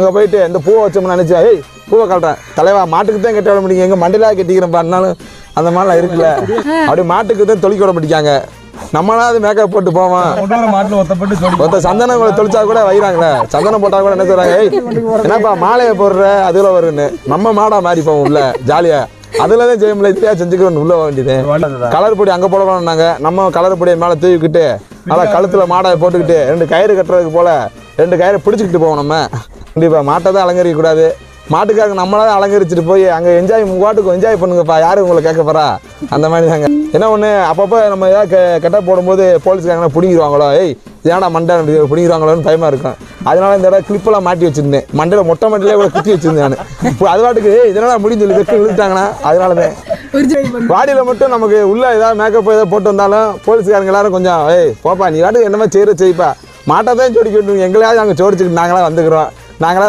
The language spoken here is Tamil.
அங்கே போயிட்டு இந்த பூவை வச்சோம்னு நினச்சா ஏய் பூவை கட்டுறேன் தலைவா மாட்டுக்கு தான் கட்ட விட முடியும் எங்கள் மண்டிலாக கட்டிக்கிறேன்ப்பான்னாலும் அந்த மாதிரிலாம் இருக்குல்ல அப்படி மாட்டுக்கு தான் தொழிக்க விட மாட்டேங்காங்க நம்மளாவது மேக்கப் போட்டு போவோம் ஒருத்த சந்தனம் தொழிச்சா கூட வைறாங்களே சந்தனம் போட்டா கூட என்ன சொல்றாங்க ஏய் என்னப்பா மாலையை போடுற அதுல வருன்னு நம்ம மாடா மாறி போவோம் உள்ள ஜாலியா அதுலதான் ஜெயமில்லை இதுலையா செஞ்சுக்கிறோம் உள்ள வேண்டியது கலர் பொடி அங்கே போடணும்னாங்க நம்ம கலர் பொடியை மேலே தூக்கிக்கிட்டு நல்லா கழுத்துல மாடை போட்டுக்கிட்டு 2 கயிறு கட்டுறதுக்கு போல 2 கயிறை பிடிச்சிக்கிட்டு போவோம் நம்ம கண்டிப்பாக மாட்டை தான் அலங்கரிக்க கூடாது மாட்டுக்காக நம்மளாவது அலங்கரிச்சுட்டு போய் அங்கே உங்கள் என்ஜாய் பண்ணுங்கப்பா யாரும் உங்களை கேட்க போகிறா அந்த மாதிரி தாங்க என்ன ஒன்று அப்பப்போ நம்ம ஏதாவது கெட்ட போடும்போது போலீஸ்காரங்க பிடிங்கிடுவாங்களோ ஏய் ஏன்னா மண்டை பிடிங்கிடுவாங்களோன்னு பயமாக இருக்கும் அதனால இந்த இடம் கிளிப்பெல்லாம் மாட்டி வச்சுருந்தேன் மண்டையில் மொட்டை மண்டையிலே கூட குத்தி வச்சுருந்தேன் நான் இப்போ அது பாட்டுக்கு இதனால் முடிஞ்சு சொல்லி வெற்றி விழுந்துட்டாங்கன்னா அதனால தான் பாடியில் மட்டும் நமக்கு உள்ளே ஏதாவது மேக்கப் ஏதாவது போட்டு வந்தாலும் போலீஸ்காரங்க எல்லாரும் கொஞ்சம் ஏய் போப்பா நீ வாட்டுக்கு என்னமா செய்யப்பா மாட்டை தான் சோடிக்கிட்டு எங்களையாவது நாங்கள் சோடிச்சுக்கிட்டு நாங்களாம் வந்துக்கிறோம் நாங்களாம்